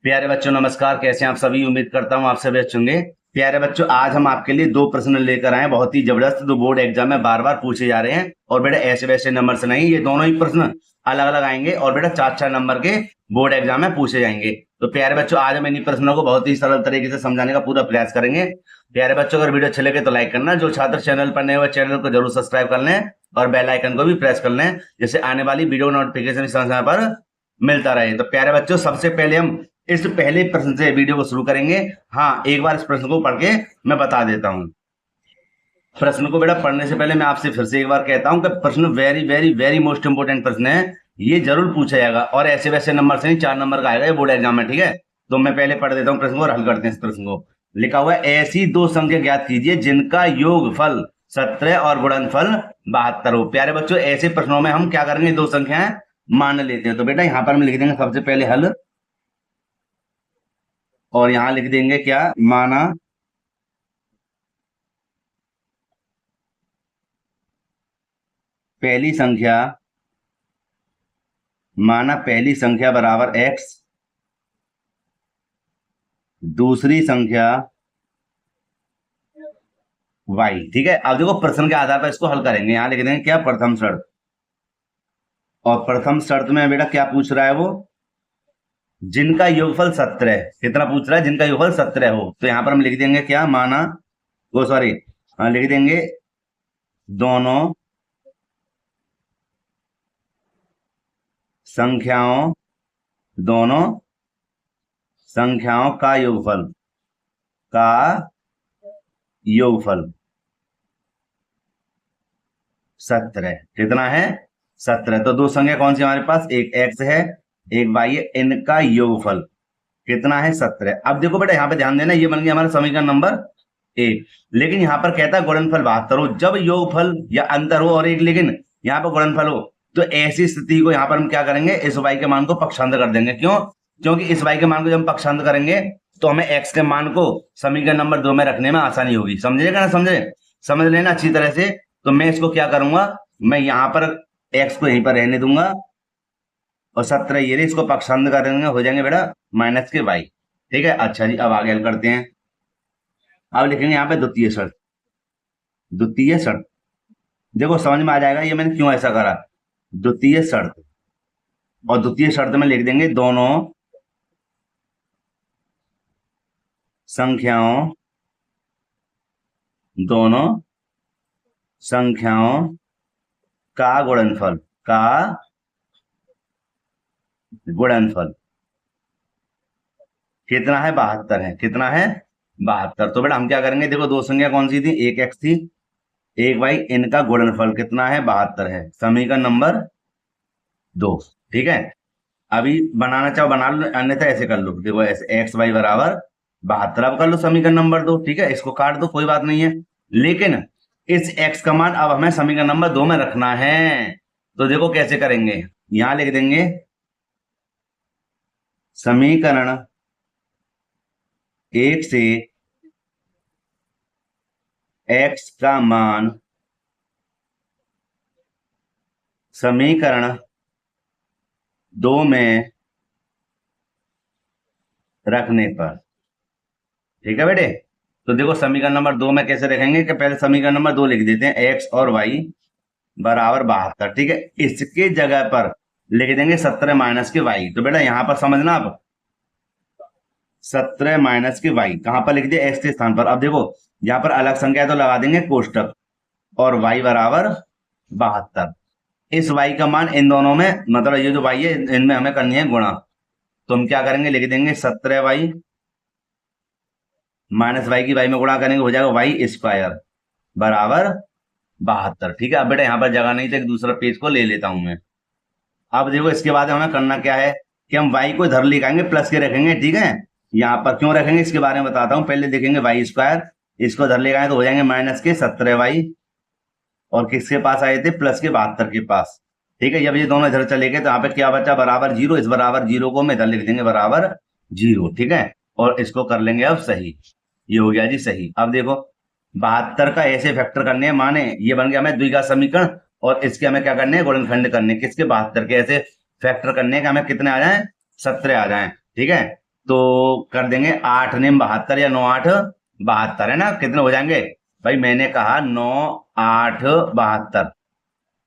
प्यारे बच्चों नमस्कार। कैसे हैं आप सभी? उम्मीद करता हूं आप सभी अच्छे होंगे। प्यारे बच्चों, आज हम आपके लिए दो प्रश्न लेकर आए हैं, बहुत ही जबरदस्त, दो बोर्ड एग्जाम में बार बार पूछे जा रहे हैं। और बेटा ऐसे वैसे नंबर से नहीं, ये दोनों ही प्रश्न अलग अलग आएंगे और बेटा 4-4 नंबर के बोर्ड एग्जाम में पूछे जाएंगे। तो प्यारे बच्चों, आज हम इन्हीं प्रश्नों को बहुत ही सरल तरीके से समझाने का पूरा प्रयास करेंगे। प्यारे बच्चों, अगर वीडियो अच्छे लगे तो लाइक करना, जो छात्र चैनल पर नए हुए चैनल को जरूर सब्सक्राइब कर लें और बेल आइकन को भी प्रेस कर लें, जिससे आने वाली वीडियो नोटिफिकेशन समय समय पर मिलता रहे। तो प्यारे बच्चों, सबसे पहले हम इस पहले प्रश्न से वीडियो को शुरू करेंगे। हाँ, एक बार इस प्रश्न को पढ़ के मैं बता देता हूं। प्रश्न को बेटा पढ़ने से पहले मैं आपसे फिर से एक बार कहता हूं कि प्रश्न very very very most important प्रश्न है। ये जरूर पूछा जाएगा और ऐसे वैसे नंबर से नहीं, 4 नंबर का आएगा ये बोर्ड एग्जाम में, ठीक है। तो मैं पहले पढ़ देता हूं प्रश्न को और हल करते हैं इस प्रश्न को। लिखा हुआ है, ऐसी दो संख्या ज्ञात कीजिए जिनका योगफल 17 और गुणनफल 72 हो। प्यारे बच्चों, ऐसे प्रश्नों में हम क्या करेंगे, दो संख्याएं मान लेते हैं। तो बेटा यहां पर हम लिख देंगे सबसे पहले हल, और यहां लिख देंगे क्या, माना पहली संख्या, माना पहली संख्या बराबर x, दूसरी संख्या y। ठीक है। अब देखो प्रश्न के आधार पर इसको हल करेंगे। यहां लिख देंगे क्या, प्रथम शर्त। और प्रथम शर्त में बेटा क्या पूछ रहा है वो, जिनका योगफल 17, कितना पूछ रहा है, जिनका योगफल 17 हो। तो यहां पर हम लिख देंगे क्या, माना वो सॉरी लिख देंगे दोनों संख्याओं, दोनों संख्याओं का योगफल, का योगफल 17। कितना है, 17। तो दो संख्या कौन सी हमारे पास, एक x है एक y है, इनका योगफल कितना है, 17। अब देखो बेटा यहाँ पे ध्यान देना, ये बन गया हमारा समीकरण नंबर 1। लेकिन यहाँ पर कहता है गुणनफल 72 हो। जब योगफल या अंतर हो और एक लेकिन यहाँ पर गुणनफल हो, तो ऐसी स्थिति को यहाँ पर हम क्या करेंगे, इस y के मान को पक्षांतर कर देंगे। क्यों? क्योंकि इस y के मान को जब हम पक्षांतर करेंगे तो हमें x के मान को समीकरण नंबर 2 में रखने में आसानी होगी। समझिएगा ना, समझ लेना अच्छी तरह से। तो मैं इसको क्या करूंगा, मैं यहां पर x को यहीं पर रहने दूंगा और 17 ये रही, इसको पक्षांतर कर देंगे, हो जाएंगे बेटा माइनस के y। ठीक है। अच्छा जी, अब आगे हल करते हैं। अब लिखेंगे यहाँ पे द्वितीय शर्त। द्वितीय शर्त देखो समझ में आ जाएगा ये मैंने क्यों ऐसा करा। द्वितीय शर्त, और द्वितीय शर्त में लिख देंगे दोनों संख्याओं, दोनों संख्याओं का गुणनफल, का गुणनफल कितना है, 72 है। कितना है, 72। तो बेटा हम क्या करेंगे, देखो दो संख्या कौन सी थी, एक x थी एक y, इनका गुणनफल कितना है, 72 है। समीकरण नंबर 2। ठीक है। अभी बनाना चाहो बना लो, अन्यथा ऐसे कर लो। देखो ऐसे एक्स वाई बराबर 72, अब कर लो समीकरण नंबर 2। ठीक है, इसको काट दो, कोई बात नहीं है। लेकिन इस x का मान अब हमें समीकरण नंबर 2 में रखना है। तो देखो कैसे करेंगे, यहां लिख देंगे समीकरण 1 से x का मान समीकरण 2 में रखने पर। ठीक है बेटे। तो देखो समीकरण नंबर 2 में कैसे रखेंगे कि पहले समीकरण नंबर 2 लिख देते हैं, x और y बराबर 72। ठीक है। इसके जगह पर लिख देंगे 17 माइनस के y। तो बेटा यहां पर समझना, अब 17 माइनस के y कहां पर लिख दिया, x के स्थान पर। अब देखो यहां पर अलग संख्या तो लगा देंगे कोष्टक, और y बराबर 72। इस y का मान इन दोनों में, मतलब ये जो y है इनमें हमें करनी है गुणा। तो हम क्या करेंगे, लिख देंगे 17y माइनस y की y में गुणा करेंगे, हो जाएगा y स्क्वायर बराबर 72। ठीक है। अब बेटा यहाँ पर जगह नहीं, तो एक दूसरा पेज को ले लेता हूं मैं। अब देखो इसके बाद हमें करना क्या है कि हम y को इधर लेकर प्लस के रखेंगे। ठीक है। यहाँ पर क्यों रखेंगे इसके बारे में बताता हूँ। पहले देखेंगे y स्क्वायर, इसको इधर लेकर तो हो जाएंगे माइनस के 17y, और किसके पास आए थे, प्लस के 72 के पास। ठीक है। जब ये दोनों इधर चले गए तो यहाँ पे क्या बचा, बराबर 0। इस बराबर 0 को हम इधर लिख देंगे बराबर 0। ठीक है। और इसको कर लेंगे अब सही, ये हो गया जी सही। अब देखो 72 का ऐसे फैक्टर करने हैं, माने ये बन गया हमें द्विघात समीकरण, और इसके हमें क्या करने हैं, गुणनखंड करने। किसके, 72 के ऐसे फैक्टर करने के हमें कितने आ जाए, 17 आ जाए। ठीक है। तो कर देंगे 8 नेम 72 या 9 8 72 है ना। कितने हो जाएंगे भाई, मैंने कहा 9 8 72,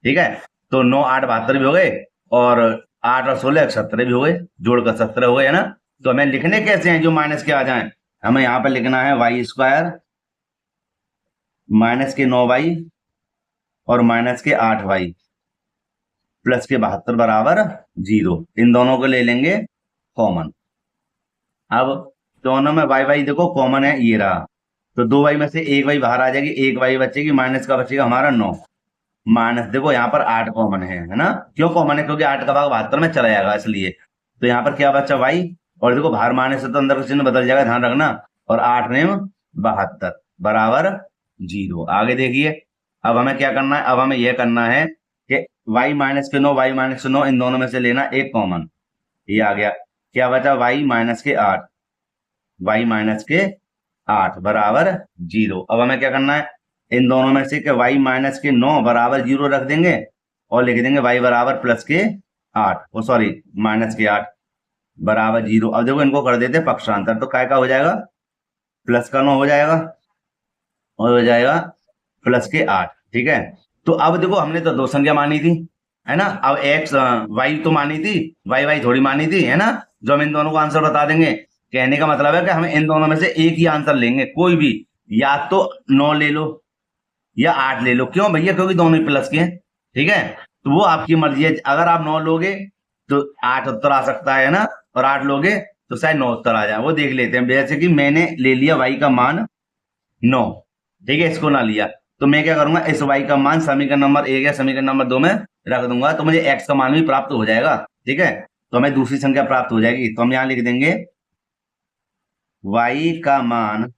ठीक है। तो 9 8 72 भी हो गए और 8 और 16 17 भी हो गए, जोड़कर 17 हो गए, है ना। तो हमें लिखने कैसे हैं जो माइनस के आ जाएं, हमें यहाँ पर लिखना है वाई स्क्वायर माइनस के 9y और माइनस के 8y प्लस के 72 बराबर 0। इन दोनों को ले लेंगे कॉमन। अब दोनों में वाई वाई देखो कॉमन है, ये रहा। तो 2y में से एक y बाहर आ जाएगी, एक y बचेगी, माइनस का बचेगा हमारा 9। माइनस देखो यहाँ पर 8 कॉमन है ना। क्यों कॉमन है, क्योंकि 8 का भाग 72 में चला जाएगा इसलिए। तो यहाँ पर क्या बचा y, और देखो बाहर माइनस से तो अंदर का चिन्ह बदल जाएगा, ध्यान रखना। और 8 ने 72 बराबर 0। आगे देखिए, अब हमें क्या करना है, अब हमें यह करना है कि y माइनस के 9 y माइनस के 9 इन दोनों में से लेना एक कॉमन। ये आ गया, क्या बचा y माइनस के 8, y माइनस के 8 बराबर 0। अब हमें क्या करना है, इन दोनों में से कि y माइनस के 9 बराबर 0 रख देंगे और लिख देंगे y बराबर प्लस के 8, ओ सॉरी माइनस के 8 बराबर 0। अब देखो इनको कर देते पक्षांतर, तो काय का हो जाएगा, प्लस का 9 हो जाएगा और हो जाएगा प्लस के 8, ठीक है। तो अब देखो हमने तो दो संख्या मानी थी, है ना। अब x y तो मानी थी, y थोड़ी मानी थी, है ना। जो हम इन दोनों को आंसर बता देंगे, कहने का मतलब है कि हमें इन दोनों में से एक ही आंसर लेंगे, कोई भी, या तो 9 ले लो या 8 ले लो। क्यों भैया, क्योंकि दोनों ही प्लस के हैं, ठीक है। तो वो आपकी मर्जी है, अगर आप 9 लोगे तो 8 उत्तर आ सकता है ना, और 8 लोगे तो शायद 9 उत्तर आ जाए, वो देख लेते हैं। जैसे कि मैंने ले लिया y का मान 9, ठीक है, इसको ना लिया, तो मैं क्या करूंगा, इस y का मान समीकरण नंबर 1 या समीकरण नंबर 2 में रख दूंगा, तो मुझे x का मान भी प्राप्त हो जाएगा, ठीक है। तो हमें दूसरी संख्या प्राप्त हो जाएगी। तो हम यहां लिख देंगे y का मान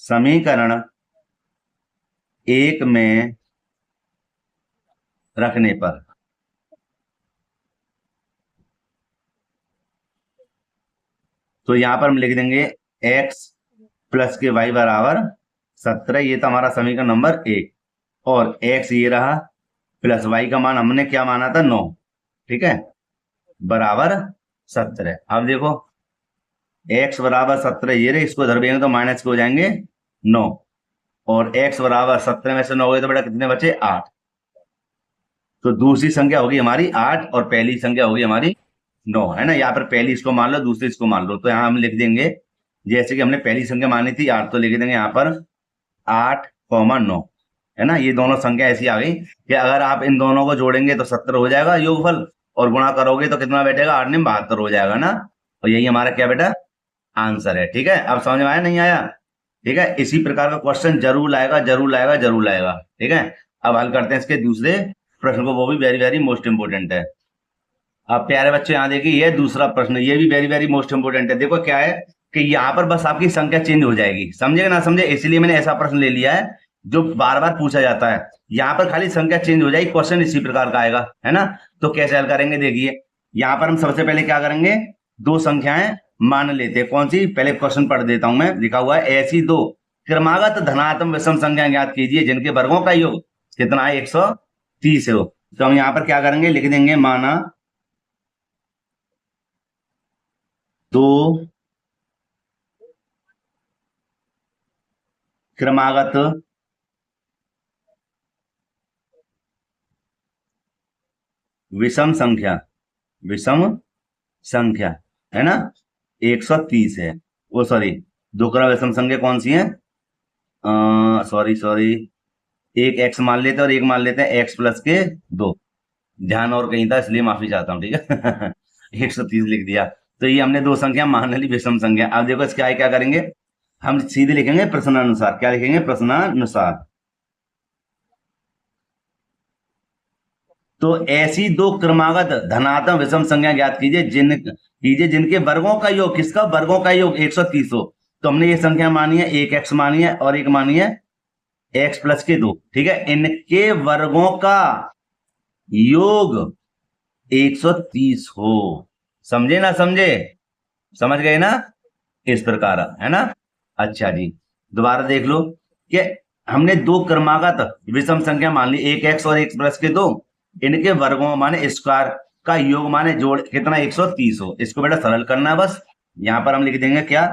समीकरण 1 में रखने पर, तो यहां पर हम लिख देंगे x प्लस के y बराबर 17, ये था हमारा समीकरण नंबर 1। और x ये रहा, प्लस y का मान हमने क्या माना था 9, ठीक है, बराबर 17। अब देखो x बराबर 17 ये रहे, इसको धर देंगे तो माइनस के हो जाएंगे 9, और x बराबर 17 में से 9 गए तो बेटा कितने बचे 8। तो दूसरी संख्या होगी हमारी 8 और पहली संख्या होगी हमारी 9, है ना। यहाँ पर पहली इसको मान लो, दूसरी इसको मान लो। तो यहाँ हम लिख देंगे, जैसे कि हमने पहली संख्या मानी थी 8, तो लिख देंगे यहाँ पर 8, 9, है ना। ये दोनों संख्या ऐसी आ गई कि अगर आप इन दोनों को जोड़ेंगे तो 70 हो जाएगा योगफल, और गुणा करोगे तो कितना बैठेगा, 8 में 72 हो जाएगा ना। और यही हमारा क्या बेटा आंसर है, ठीक है। अब समझ में आया नहीं आया, ठीक है। इसी प्रकार का क्वेश्चन जरूर लाएगा, जरूर लाएगा, जरूर लाएगा, ठीक है। अब हल करते हैं इसके दूसरे प्रश्न को, वो भी वेरी वेरी मोस्ट इंपोर्टेंट है। अब प्यारे बच्चे यहाँ देखिए, ये दूसरा प्रश्न, ये भी वेरी वेरी मोस्ट इंपोर्टेंट है। देखो क्या है कि यहाँ पर बस आपकी संख्या चेंज हो जाएगी, समझेगा ना समझे, इसलिए मैंने ऐसा प्रश्न ले लिया है जो बार बार पूछा जाता है। यहाँ पर खाली संख्या चेंज हो जाएगी, क्वेश्चन इसी प्रकार का आएगा, है ना। तो कैसे हल करेंगे, देखिए यहाँ पर हम सबसे पहले क्या करेंगे, दो संख्याएं मान लेते हैं। कौन सी, पहले क्वेश्चन पढ़ देता हूं मैं, लिखा हुआ है ऐसी दो क्रमागत धनात्मक विषम संख्या ज्ञात कीजिए जिनके वर्गों का योग कितना है 130 हो। तो हम यहाँ पर क्या करेंगे, लिख देंगे माना दो क्रमागत विषम संख्या, विषम संख्या, है ना, 130 है। वो सॉरी, दो क्रम विषम संख्या कौन सी है, सॉरी सॉरी, एक x मान लेते हैं और एक मान लेते हैं x प्लस के 2, ध्यान और कहीं था इसलिए माफी चाहता हूं, ठीक है। 130 लिख दिया। तो ये हमने दो संख्या मान ली विषम संख्या। अब देखो इसके आगे क्या करेंगे, हम सीधे लिखेंगे प्रश्नानुसार। क्या लिखेंगे, प्रश्नानुसार। तो ऐसी दो क्रमागत धनात्मक विषम संख्या ज्ञात कीजिए जिनके वर्गों का योग, किसका वर्गों का योग 130 हो। तो हमने ये संख्या मानी है, एक x मानी है और एक मानी है x प्लस के 2, ठीक है। इनके वर्गों का योग 130 हो, समझे ना समझे, समझ गए ना, इस प्रकार, है ना। अच्छा जी, दोबारा देख लो कि हमने दो क्रमागत विषम संख्या मान ली, एक x और एक प्लस के 2, इनके वर्गों माने स्क्वायर, का योग माने जोड़ कितना 130 हो। इसको बेटा सरल करना है बस। यहां पर हम लिख देंगे क्या,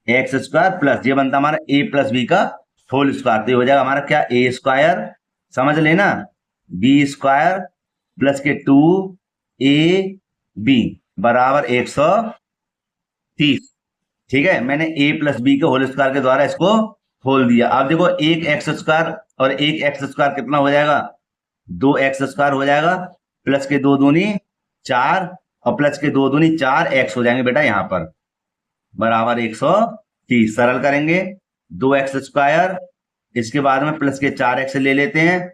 एक्स स्क्वायर प्लस ये बनता हमारा ए प्लस बी का होल स्क्वायर, तो ये हो जाएगा हमारा क्या ए स्क्वायर, समझ लेना, बी स्क्वायर प्लस के 2 AB बराबर 130। ठीक है, मैंने ए प्लस बी के होल स्क्वायर के द्वारा इसको खोल दिया। अब देखो एक एक्स स्क्वायर और एक एक्स स्क्वायर कितना हो जाएगा, 2x स्क्वायर हो जाएगा, प्लस के 2 दूनी 4 और प्लस के 2 दूनी 4x हो जाएंगे बेटा यहाँ पर बराबर 130। सरल करेंगे 2x स्क्वायर, इसके बाद में प्लस के 4x ले लेते हैं,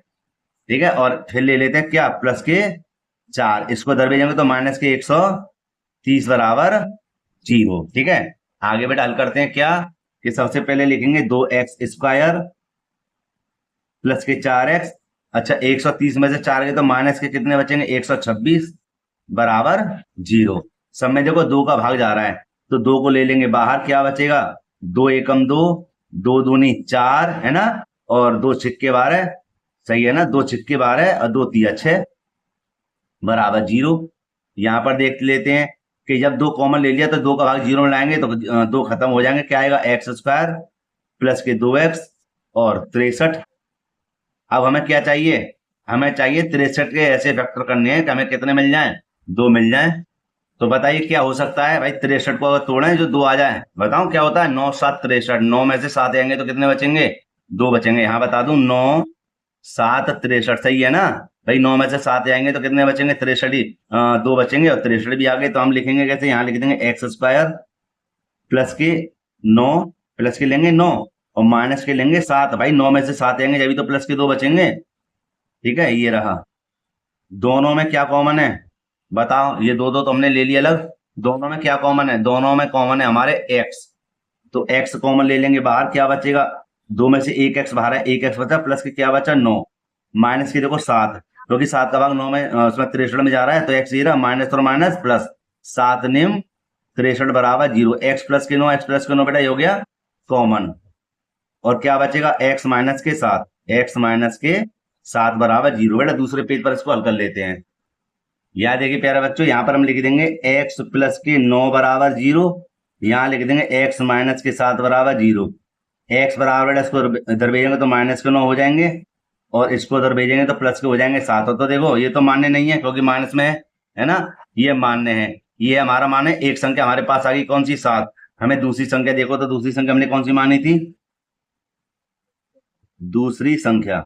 ठीक है, और फिर ले लेते हैं क्या प्लस के 4, इसको दर भेजेंगे तो माइनस के 130 बराबर 0। ठीक है, आगे बेटा हल करते हैं क्या कि सबसे पहले लिखेंगे 2x स्क्वायर प्लस के 4x, अच्छा 130 में से 4 गए तो माइनस के कितने बचेंगे 126 बराबर 0। सब में देखो 2 का भाग जा रहा है तो 2 को ले लेंगे बाहर, क्या बचेगा 2 एकम 2, 2 दूनी 4 है ना, और 2 छिक्के 12, सही है ना, 2 छिक्के 12 और 2 तिया 6 बराबर 0। यहां पर देख लेते हैं कि जब 2 कॉमन ले लिया तो 2 का भाग 0 में लाएंगे तो 2 खत्म हो जाएंगे, क्या आएगा एक्स स्क्वायर प्लस के 2x और 63। अब हमें क्या चाहिए, हमें चाहिए 63 के ऐसे वेक्टर करने हैं कि हमें कितने मिल जाएं, 2 मिल जाएं। तो बताइए क्या हो सकता है भाई, 63 को अगर तोड़ें जो 2 आ जाए, बताओ क्या होता है, 9 7 63, 9 में से 7 आएंगे तो कितने बचेंगे 2 बचेंगे। यहां बता दूं 9 7 63, सही है ना भाई, 9 में से 7 आएंगे तो कितने बचेंगे 63 ही, 2 बचेंगे और 63 भी आ गए। तो हम लिखेंगे कैसे, यहाँ लिख देंगे एक्स स्क्वायर प्लस के 9, प्लस के लेंगे 9 और माइनस के लेंगे 7, भाई 9 में से 7 आएंगे जब तो प्लस के 2 बचेंगे। ठीक है, ये रहा, दोनों में क्या कॉमन है बताओ, ये 2 2 तो हमने ले लिया अलग, दोनों में क्या कॉमन है, दोनों में कॉमन है हमारे x, तो x कॉमन ले लेंगे बाहर, क्या बचेगा 2 में से 1 x बाहर है, 1 x बचा, प्लस के क्या बचा 9, माइनस की देखो 7, क्योंकि 7 का भाग 9 में उसमें 63 में जा रहा है तो x ये रहा, माइनस और माइनस प्लस 7 निम 63 बराबर 0। x प्लस के 9 बेटा ये हो गया कॉमन, और क्या बचेगा x माइनस के 7, x माइनस के 7 बराबर 0। बेटा दूसरे पेज पर इसको हल कर लेते हैं। यह देखिए प्यारे बच्चों, यहां पर हम लिख देंगे x प्लस के 9 बराबर 0, यहां लिख देंगे x माइनस के 7 बराबर 0। x बराबर इसको इधर भेजेंगे तो माइनस के 9 हो जाएंगे और इसको उधर भेजेंगे तो प्लस के हो जाएंगे 7। तो देखो ये तो मान्य नहीं है क्योंकि माइनस में है ना, ये मान्य है, ये हमारा मान है। एक संख्या हमारे पास आ गई कौन सी 7, हमें दूसरी संख्या देखो तो दूसरी संख्या हमने कौन सी मानी थी, दूसरी संख्या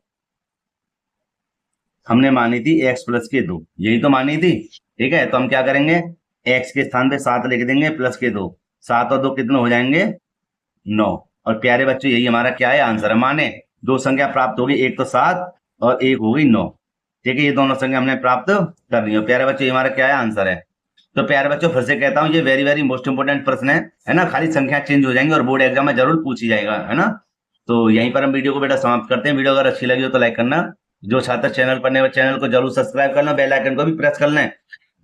हमने मानी थी x प्लस के 2, यही तो मानी थी। ठीक है, तो हम क्या करेंगे x के स्थान पे 7 लिख देंगे प्लस के 2, 7 और 2 कितने हो जाएंगे 9। और प्यारे बच्चों यही हमारा क्या है आंसर है, माने 2 संख्या प्राप्त होगी, एक तो 7 और एक होगी 9। ठीक है, ये दोनों संख्या हमने प्राप्त कर ली। प्यारे बच्चों ये हमारा क्या है आंसर है। तो प्यारे बच्चों फिर से कहता हूं ये वेरी वेरी मोस्ट इंपोर्टेंट प्रश्न है ना, खाली संख्या चेंज हो जाएंगे और बोर्ड एग्जाम में जरूर पूछी जाएगा, है ना। तो यहीं पर हम वीडियो को बेटा समाप्त करते हैं। वीडियो अगर अच्छी लगी हो तो लाइक करना, जो छात्र चैनल पर नए चैनल को जरूर सब्सक्राइब करना, बेल आइकन को भी प्रेस कर लें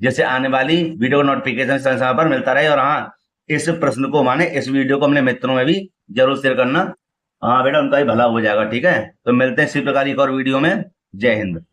जैसे आने वाली वीडियो का नोटिफिकेशन समय समय पर मिलता रहे। और हाँ, इस प्रश्न को माने इस वीडियो को अपने मित्रों में भी जरूर शेयर करना, हाँ बेटा उनका भी भला हो जाएगा। ठीक है, तो मिलते हैं इसी प्रकार एक और वीडियो में। जय हिंद।